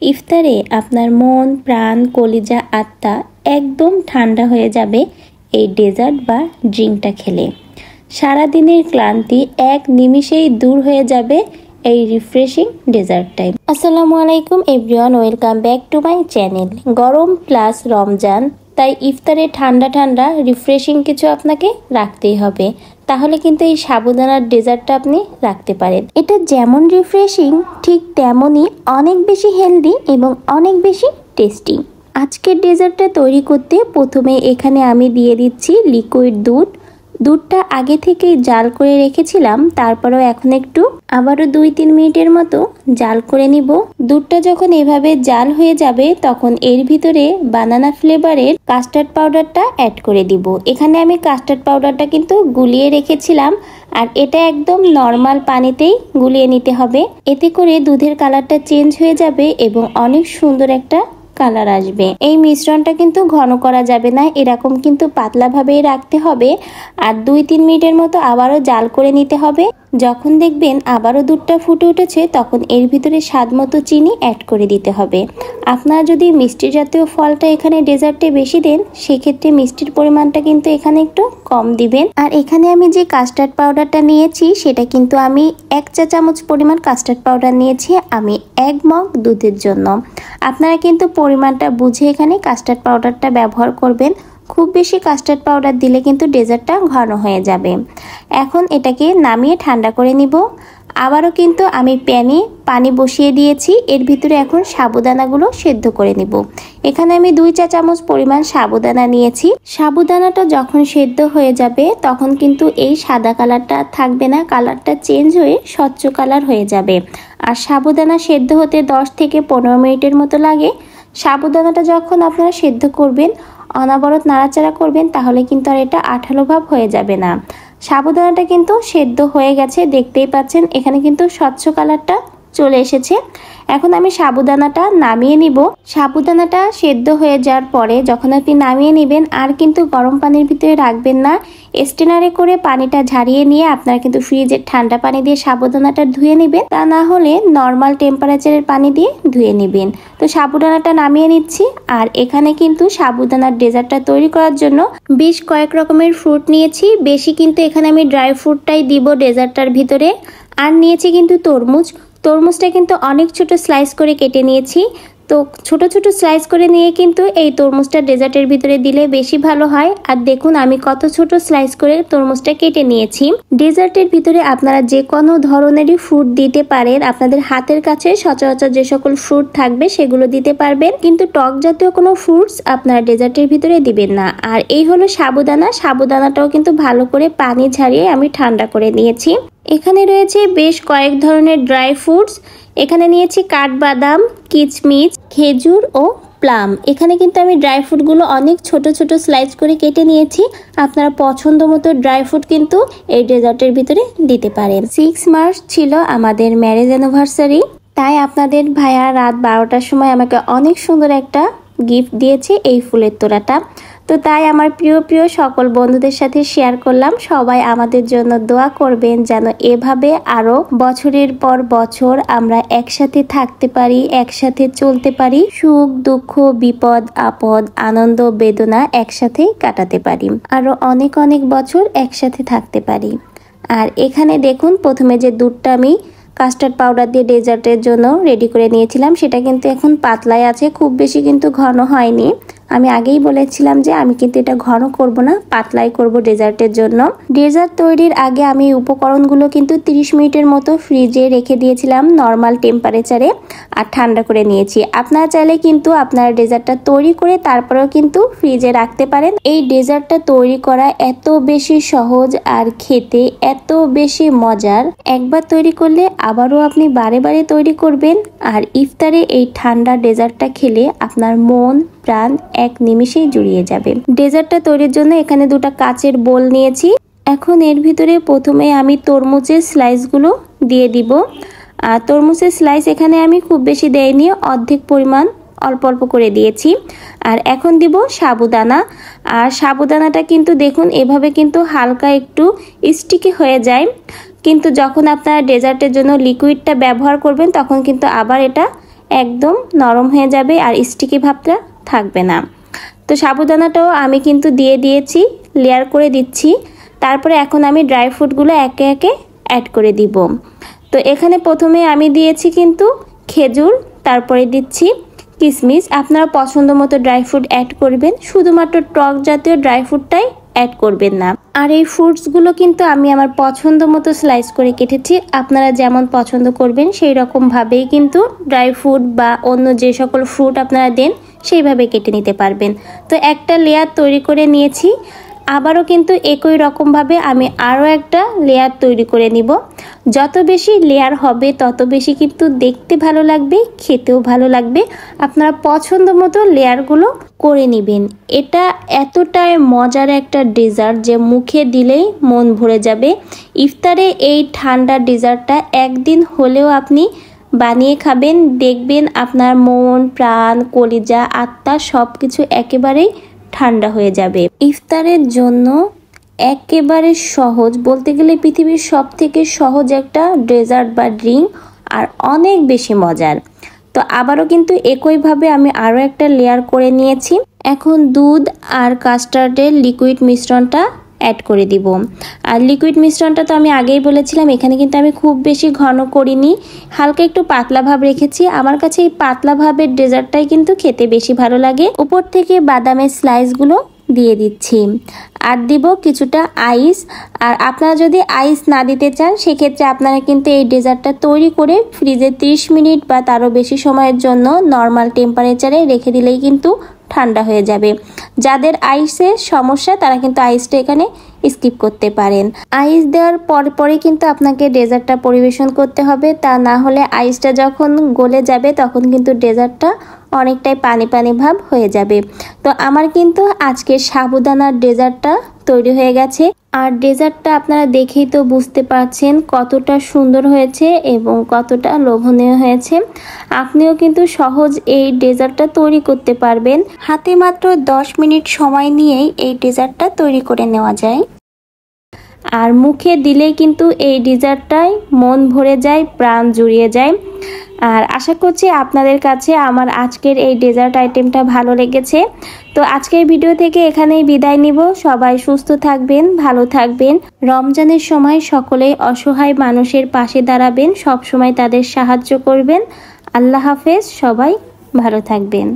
ইফতারে আপনার মন প্রাণ কলিজা আত্মা একদম ঠান্ডা হয়ে যাবে এই ডেজার্ট বা ড্রিঙ্কটা খেলে। সারাদিনের ক্লান্তি এক নিমিষেই দূর হয়ে যাবে এই রিফ্রেশিং ডেজার্টটাই। আসসালামু আলাইকুম everyone, welcome back to my channel. গরম প্লাস রমজান, তাই ইফতারে ঠান্ডা ঠান্ডা রিফ্রেশিং কিছু আপনাকে রাখতেই হবে। তাহলে কিন্তু এই সাবুদানার ডেজার্টটা আপনি রাখতে পারেন। এটা যেমন রিফ্রেশিং ঠিক তেমনই অনেক বেশি হেলদি এবং অনেক বেশি টেস্টি। আজকের ডেজার্টটা তৈরি করতে প্রথমে এখানে আমি দিয়ে দিচ্ছি লিকুইড দুধটা আগে থেকেই জাল করে রেখেছিলাম, তারপরেও এখন একটু আবারও 2-3 মিনিটের মতো জাল করে নিব। দুধটা যখন এভাবে জাল হয়ে যাবে তখন এর ভিতরে বানানা ফ্লেভারের কাস্টার্ড পাউডারটা অ্যাড করে দিব। এখানে আমি কাস্টার্ড পাউডারটা কিন্তু গুলিয়ে রেখেছিলাম, আর এটা একদম নর্মাল পানিতেই গুলিয়ে নিতে হবে। এতে করে দুধের কালারটা চেঞ্জ হয়ে যাবে এবং অনেক সুন্দর একটা কালার আসবে। এই মিশ্রণটা কিন্তু ঘন করা যাবে না, এরকম কিন্তু পাতলা ভাবেই রাখতে হবে। আর 2-3 মিনিটের মতো আবারও জাল করে নিতে হবে। যখন দেখবেন আবারও দুধটা ফুটে উঠেছে তখন এর ভিতরে স্বাদ মতো চিনি অ্যাড করে দিতে হবে। আপনারা যদি মিষ্টি জাতীয় ফলটা এখানে ডেজার্টে বেশি দেন, সেক্ষেত্রে মিষ্টির পরিমাণটা কিন্তু এখানে একটু কম দিবেন। আর এখানে আমি যে কাস্টার্ড পাউডারটা নিয়েছি সেটা কিন্তু আমি 1 চা চামচ পরিমাণ কাস্টার্ড পাউডার নিয়েছি আমি 1 মগ দুধের জন্য। আপনারা কিন্তু পরিমাণটা বুঝে এখানে কাস্টার্ড পাউডারটা ব্যবহার করবেন। খুব বেশি কাস্টার্ড পাউডার দিলে কিন্তু ডেজার্টটা ঘন হয়ে যাবে। এখন এটাকে নামিয়ে ঠান্ডা করে নিব। আবারও কিন্তু আমি প্যানে পানি বসিয়ে দিয়েছি, এর ভিতরে এখন সাবুদানাগুলো সেদ্ধ করে নিব। এখানে আমি 2 চা চামচ পরিমাণ সাবুদানা নিয়েছি। সাবুদানাটা যখন সেদ্ধ হয়ে যাবে তখন কিন্তু এই সাদা কালারটা থাকবে না, কালারটা চেঞ্জ হয়ে স্বচ্ছ কালার হয়ে যাবে। আর সাবুদানা সেদ্ধ হতে 10 থেকে 15 মিনিটের মতো লাগে। সাবুদানাটা যখন আপনারা সেদ্ধ করবেন, অনাবরত নাড়াচাড়া করবেন, তাহলে কিন্তু আর এটা আঠালো ভাব হয়ে যাবে না। সাবুদানাটা কিন্তু সেদ্ধ হয়ে গেছে, দেখতেই পাচ্ছেন এখানে কিন্তু স্বচ্ছ কালারটা চলে এসেছে। এখন আমি সাবুদানাটা নামিয়ে নিব। সাবুদানাটা সেদ্ধ হয়ে যাওয়ার পরে যখন আপনি নামিয়ে নেবেন, আর কিন্তু গরম পানির ভিতরে রাখবেন না। স্টেনারে করে পানিটা ঝারিয়ে নিয়ে আপনারা কিন্তু ফ্রিজের ঠান্ডা পানি দিয়ে সাবুদানাটা ধুয়ে নেবেন, তা না হলে নর্মাল টেম্পারেচারের পানি দিয়ে ধুয়ে নেবেন। তো সাবুদানাটা নামিয়ে নিচ্ছি। আর এখানে কিন্তু সাবুদানার ডেজার্টটা তৈরি করার জন্য বেশ কয়েক রকমের ফ্রুট নিয়েছি। বেশি কিন্তু এখানে আমি ড্রাই ফ্রুটটাই দিব ডেজার্টটার ভিতরে। আর নিয়েছি কিন্তু তরমুজটা কিন্তু অনেক ছোট স্লাইস করে কেটে নিয়েছি। তো ছোট ছোট স্লাইস করে নিয়ে কিন্তু এই তরমুজটা ডেজার্টের ভিতরে দিলে বেশি ভালো হয়। আর দেখুন আমি কত ছোট স্লাইস করে তরমুজটা কেটে নিয়েছি। ডেজার্টের ভিতরে আপনারা যে কোনো ধরনেরই ফ্রুট দিতে পারেন, আপনাদের হাতের কাছে সচরাচর যে সকল ফ্রুট থাকবে সেগুলো দিতে পারবেন, কিন্তু টক জাতীয় কোনো ফ্রুটস আপনারা ডেজার্টের ভিতরে দিবেন না। আর এই হলো সাবুদানাটাও কিন্তু ভালো করে পানি ঝারিয়ে আমি ঠান্ডা করে নিয়েছি। এখানে রয়েছে বেশ কয়েক ধরনের ড্রাই ফ্রুটস। এখানে নিয়েছি কাঠবাদাম, কিচমিচ, খেজুর ও প্লাম। এখানে কিন্তু আমি ড্রাই ফ্রুটগুলো অনেক ছোট ছোট স্লাইস করে কেটে নিয়েছি। আপনারা পছন্দ মতো ড্রাই ফ্রুট কিন্তু এই ডেজার্টের ভিতরে দিতে পারেন। 6 মার্চ ছিল আমাদের ম্যারেজ অ্যানিভার্সারি, তাই আপনাদের ভাইয়া রাত 12টার সময় আমাকে অনেক সুন্দর একটা গিফট দিয়েছে, এই ফুলের তোড়াটা। তো তাই আমার প্রিয় সকল বন্ধুদের সাথে শেয়ার করলাম। সবাই আমাদের জন্য দোয়া করবেন যেন এভাবে আরো বছরের পর বছর আমরা একসাথে থাকতে পারি, একসাথে চলতে পারি, সুখ দুঃখ বিপদ আপদ আনন্দ বেদনা একসাথে কাটাতে পারি, আরো অনেক অনেক বছর একসাথে থাকতে পারি। আর এখানে দেখুন প্রথমে যে দুধটা আমি কাস্টার্ড পাউডার দিয়ে ডেজার্টের জন্য রেডি করে নিয়েছিলাম, সেটা কিন্তু এখন পাতলাই আছে, খুব বেশি কিন্তু ঘন হয়নি। আমি আগেই বলেছিলাম যে আমি কিন্তু এটা ঘন করব না, পাতলাই করব ডেজার্টের জন্য। ডেজার্ট তৈরির আগে আমি উপকরণগুলো কিন্তু 30 মিনিটের মতো ফ্রিজে রেখে দিয়েছিলাম নর্মাল টেম্পারেচারে, আর ঠান্ডা করে নিয়েছি। আপনারা চাইলে কিন্তু আপনারা ডেজার্টটা তৈরি করে তারপরেও কিন্তু ফ্রিজে রাখতে পারেন। এই ডেজার্টটা তৈরি করা এত বেশি সহজ আর খেতে এত বেশি মজার, একবার তৈরি করলে আবারও আপনি বারে বারে তৈরি করবেন। আর ইফতারে এই ঠান্ডা ডেজার্টটা খেলে আপনার মন প্রাণ এক নিমিষেই জুড়িয়ে যাবে। ডেজার্টটা তৈরির জন্য এখানে 2টা কাচের বোল নিয়েছি। এখন এর ভিতরে প্রথমে আমি তরমুজের স্লাইসগুলো দিয়ে দিব। আর তরমুজের স্লাইস এখানে আমি খুব বেশি দেইনি, অর্ধেক পরিমাণ অল্প অল্প করে দিয়েছি। আর এখন দিব সাবুদানা। আর সাবুদানাটা কিন্তু দেখুন এভাবে কিন্তু হালকা একটু স্টিকি হয়ে যায়, কিন্তু যখন আপনারা ডেজার্টের জন্য লিকুইডটা ব্যবহার করবেন তখন কিন্তু আবার এটা একদম নরম হয়ে যাবে আর স্টিকি ভাবটা থাকবে না। তো সাবুদানাটাও আমি কিন্তু দিয়ে দিয়েছি, লেয়ার করে দিচ্ছি। তারপরে এখন আমি ড্রাই ফ্রুটগুলো একে একে অ্যাড করে দিব। তো এখানে প্রথমে আমি দিয়েছি কিন্তু খেজুর, তারপরে দিচ্ছি কিশমিশ। আপনারা পছন্দ মতো ড্রাই ফ্রুট অ্যাড করবেন, শুধুমাত্র টক জাতীয় ড্রাই ফ্রুটটাই অ্যাড করবেন না। আর এই ফ্রুটসগুলো কিন্তু আমি আমার পছন্দ মতো স্লাইস করে কেটেছি। আপনারা যেমন পছন্দ করবেন সেই রকমভাবেই কিন্তু ড্রাই ফ্রুট বা অন্য যে সকল ফ্রুট আপনারা দেন সেইভাবে কেটে নিতে পারবেন। তো একটা লেয়ার তৈরি করে নিয়েছি, আবারও কিন্তু একই রকমভাবে আমি আরও একটা লেয়ার তৈরি করে নিব। যত বেশি লেয়ার হবে তত বেশি কিন্তু দেখতে ভালো লাগবে, খেতেও ভালো লাগবে। আপনারা পছন্দ মতো লেয়ারগুলো করে নেবেন। এটা এতটাই মজার একটা ডেজার্ট যে মুখে দিলেই মন ভরে যাবে। ইফতারে এই ঠান্ডা ডেজার্টটা একদিন হলেও আপনি বানিয়ে খাবেন, দেখবেন আপনার মন প্রাণ কলিজা আত্মা সব কিছু একেবারেই ঠান্ডা হয়ে যাবে। ইফতারের জন্য একেবারে সহজ, বলতে গেলে পৃথিবীর সব থেকে সহজ একটা ডেজার্ট বা ড্রিঙ্ক, আর অনেক বেশি মজার। তো আবারও কিন্তু একইভাবে আমি আরও একটা লেয়ার করে নিয়েছি। এখন দুধ আর কাস্টার্ডের লিকুইড মিশ্রণটা অ্যাড করে দিব। আর লিকুইড মিশ্রণটা তো আমি আগেই বলেছিলাম, এখানে কিন্তু আমি খুব বেশি ঘন করিনি, হালকা একটু পাতলা ভাব রেখেছি। আমার কাছে এই পাতলা ভাবের ডেজার্টটাই কিন্তু খেতে বেশি ভালো লাগে। উপর থেকে বাদামের স্লাইসগুলো দিয়ে দিচ্ছি, আর দিব কিছুটা আইস। আর আপনারা যদি আইস না দিতে চান সেক্ষেত্রে আপনারা কিন্তু এই ডেজার্টটা তৈরি করে ফ্রিজে 30 মিনিট বা তারও বেশি সময়ের জন্য নর্মাল টেম্পারেচারে রেখে দিলেই কিন্তু ঠান্ডা হয়ে যাবে। যাদের আইসের সমস্যা তারা কিন্তু আইসটা এখানে স্কিপ করতে পারেন। আইস দেওয়ার পরে কিন্তু আপনাকে ডেজার্টটা পরিবেশন করতে হবে, তা না হলে আইসটা যখন গলে যাবে তখন কিন্তু ডেজার্টটা অনেকটাই পানি পানি ভাব হয়ে যাবে। তো আমার কিন্তু আজকে সাবুদানার ডেজার্টটা তৈরি হয়ে গেছে। আর ডেজার্টটা আপনারা দেখেই তো বুঝতে পারছেন কতটা সুন্দর হয়েছে এবং কতটা লোভনীয় হয়েছে। আপনিও কিন্তু সহজ এই ডেজার্টটা তৈরি করতে পারবেন। হাতে মাত্র 10 মিনিট সময় নিয়েই এই ডেজার্টটা তৈরি করে নেওয়া যায়। আর মুখে দিলেই কিন্তু এই ডেজার্টটাই মন ভরে যায়, প্রাণ জুড়িয়ে যায়। আর আশা করছি আপনাদের কাছে আমার আজকের এই ডেজার্ট আইটেমটা ভালো লেগেছে। তো আজকের ভিডিও থেকে এখানেই বিদায় নিব। সবাই সুস্থ থাকবেন, ভালো থাকবেন। রমজানের সময় সকলেই অসহায় মানুষের পাশে দাঁড়াবেন, সব সময় তাদের সাহায্য করবেন। আল্লাহ হাফেজ, সবাই ভালো থাকবেন।